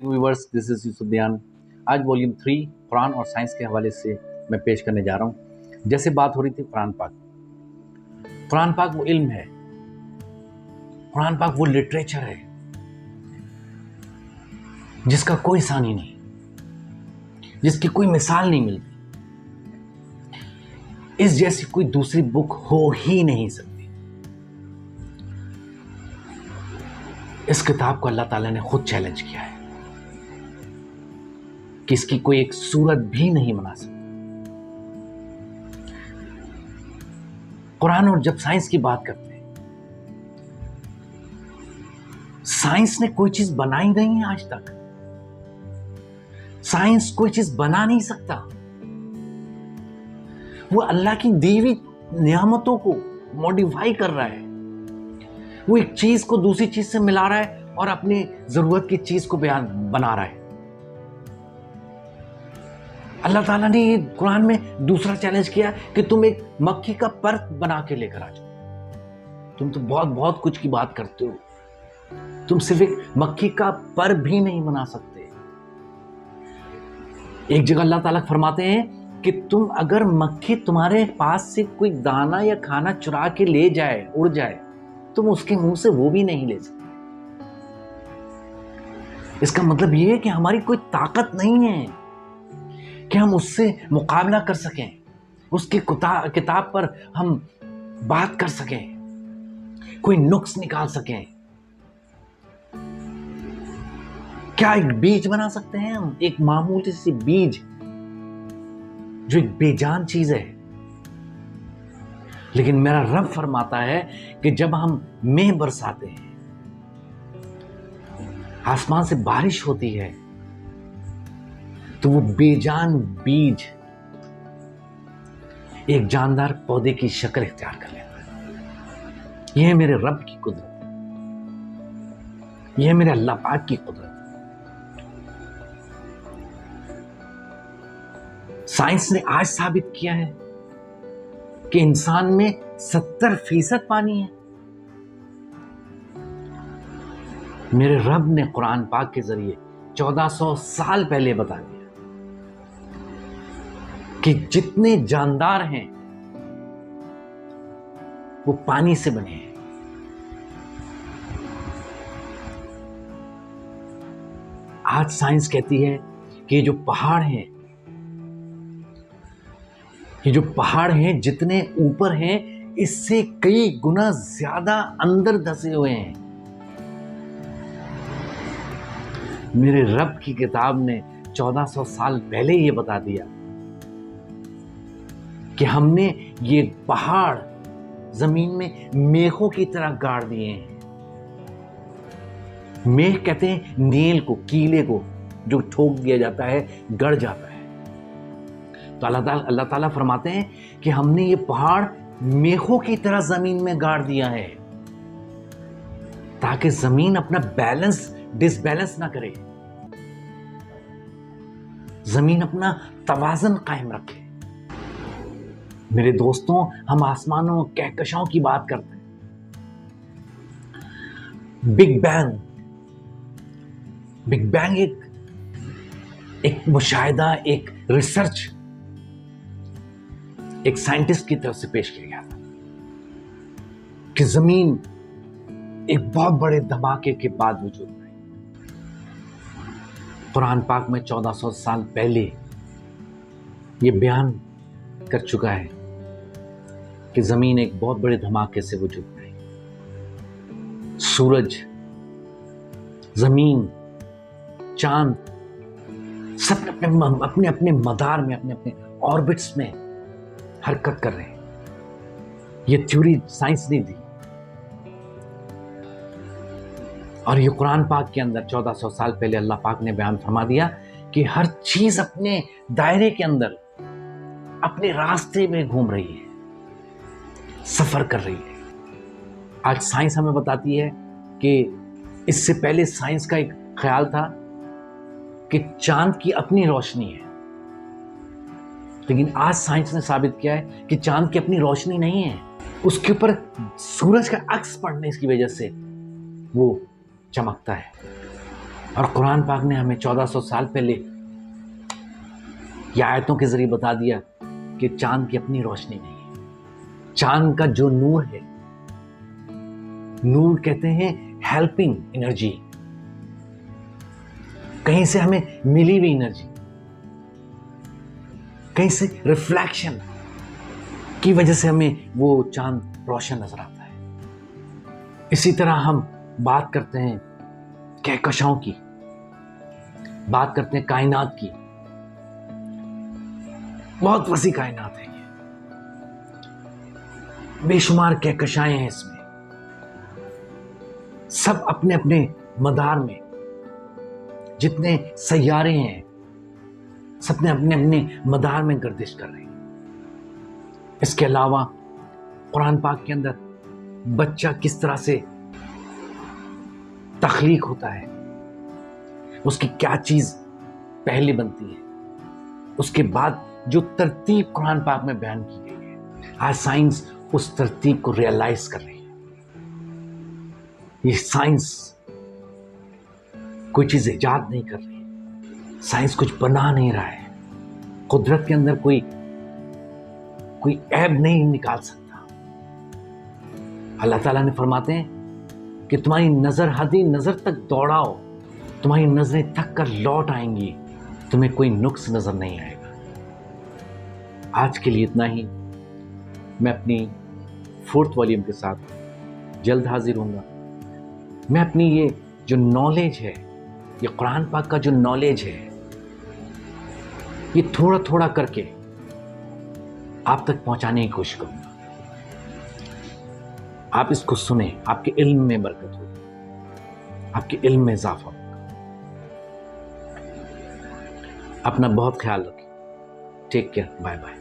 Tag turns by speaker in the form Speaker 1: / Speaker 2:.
Speaker 1: Viewers, this is Yusuf बयान। आज volume 3 Quran और साइंस के हवाले से मैं पेश करने जा रहा हूँ। जैसे बात हो रही थी कुरान पाक वो इल्म है, कुरान पाक वो लिटरेचर है जिसका कोई सानी नहीं, जिसकी कोई मिसाल नहीं मिलती। इस जैसी कोई दूसरी बुक हो ही नहीं सकती। इस किताब को अल्लाह ताला ने खुद चैलेंज किया है कि इसकी कोई एक सूरत भी नहीं बना सकती। कुरान और जब साइंस की बात करते हैं, साइंस ने कोई चीज बनाई नहीं है आज तक। साइंस कोई चीज बना नहीं सकता। वो अल्लाह की दी हुई नियामतों को मॉडिफाई कर रहा है। वो एक चीज को दूसरी चीज से मिला रहा है और अपनी जरूरत की चीज को बना रहा है। अल्लाह ताला ने ये कुरान में दूसरा चैलेंज किया कि तुम एक मक्खी का पर बना के लेकर आ जाओ। तुम तो बहुत कुछ की बात करते हो, तुम सिर्फ एक मक्खी का पर भी नहीं बना सकते। एक जगह अल्लाह ताला फरमाते हैं कि तुम अगर मक्खी तुम्हारे पास से कोई दाना या खाना चुरा के ले जाए, उड़ जाए, तुम उसके मुंह से वो भी नहीं ले सकते। इसका मतलब ये है कि हमारी कोई ताकत नहीं है कि हम उससे मुकाबला कर सकें, उसकी किताब पर हम बात कर सकें, कोई नुक्स निकाल सकें। क्या एक बीज बना सकते हैं हम? एक मामूली सी बीज जो एक बेजान चीज है। लेकिन मेरा रब फरमाता है कि जब हम मेघ बरसाते हैं, आसमान से बारिश होती है, तो वो बेजान बीज एक जानदार पौधे की शक्ल इख्तियार कर लेता है। यह है मेरे रब की कुदरत, यह है मेरे अल्लाह पाक की कुदरत। साइंस ने आज साबित किया है कि इंसान में 70% पानी है। मेरे रब ने कुरान पाक के जरिए 1400 साल पहले बता दिया कि जितने जानदार हैं वो पानी से बने हैं। आज साइंस कहती है कि ये जो पहाड़ हैं जितने ऊपर हैं, इससे कई गुना ज्यादा अंदर धसे हुए हैं। मेरे रब की किताब ने 1400 साल पहले ये बता दिया कि हमने ये पहाड़ जमीन में मेखों की तरह गाड़ दिए हैं। मेख कहते हैं नील को, कीले को, जो ठोक दिया जाता है, गड़ जाता है। तो अल्लाह ताला फरमाते हैं कि हमने ये पहाड़ मेखों की तरह जमीन में गाड़ दिया है ताकि जमीन अपना डिसबैलेंस ना करे, जमीन अपना तवाज़ुन कायम रखे। मेरे दोस्तों, हम आसमानों कहकशाओं की बात करते हैं। बिग बैंग एक मुशाहिदा, एक रिसर्च, एक साइंटिस्ट की तरफ से पेश किया गया था कि जमीन एक बहुत बड़े धमाके के बाद वजूद में आई। कुरान पाक में 1400 साल पहले ये बयान कर चुका है कि जमीन एक बहुत बड़े धमाके से वजूद में आई। सूरज, जमीन, चांद सब अपने अपने मदार में, अपने अपने ऑर्बिट्स में हरकत कर रहे हैं। ये थ्योरी साइंस ने दी और ये कुरान पाक के अंदर 1400 साल पहले अल्लाह पाक ने बयान फरमा दिया कि हर चीज अपने दायरे के अंदर, अपने रास्ते में घूम रही है, सफर कर रही है। आज साइंस हमें बताती है कि इससे पहले साइंस का एक ख्याल था कि चांद की अपनी रोशनी है, लेकिन आज साइंस ने साबित किया है कि चांद की अपनी रोशनी नहीं है, उसके ऊपर सूरज का अक्स पड़ने की वजह से वो चमकता है। اور قرآن پاک نے ہمیں 1400 سال پہلے یہ آیتوں کے ذریعے بتا دیا کہ چاند کی اپنی روشنی نہیں ہے. چاند کا جو نور ہے، نور کہتے ہیں ہیلپنگ انرجی، کہیں سے ہمیں ملی ہوئی انرجی، کہیں سے ریفلیکشن کی وجہ سے ہمیں وہ چاند روشن نظر آتا ہے. اسی طرح ہم بات کرتے ہیں کہکشاؤں کی، بات کرتے ہیں کائنات کی. بہت وسیع کائنات ہے یہ، بے شمار کہکشائیں ہیں اس میں، سب اپنے اپنے مدار میں، جتنے سیارے ہیں سب نے اپنے اپنے مدار میں گردش کر رہے ہیں. اس کے علاوہ قرآن پاک کے اندر بچہ کس طرح سے تخلیق ہوتا ہے، اس کی کیا چیز پہلے بنتی ہے، اس کے بعد جو ترتیب قرآن پاک میں بیان کی گئی ہے، آج سائنس اس ترتیب کو ریئلائز کر رہی ہے. یہ سائنس کوئی چیز ایجاد نہیں کر رہی، سائنس کچھ بنا نہیں رہا ہے. قدرت کے اندر کوئی عیب نہیں نکال سکتا. اللہ تعالیٰ نے فرماتے ہیں کہ تمہاری نظر حدی نظر تک دوڑاؤ، تمہاری نظریں تھک کر لوٹ آئیں گی، تمہیں کوئی نقص نظر نہیں آئے گا. آج کے لیے اتنا ہی. میں اپنی 4th والیوم کے ساتھ جلد حاضر ہوں گا. میں اپنی یہ جو نالج ہے، یہ قرآن پاک کا جو نالج ہے، یہ تھوڑا تھوڑا کر کے آپ تک پہنچانے کی کوشش کروں گا. آپ اس کو سنیں، آپ کے علم میں برکت ہوگی، آپ کے علم میں اضافہ ہوگا. اپنا بہت خیال رکھیں. Take care. Bye bye.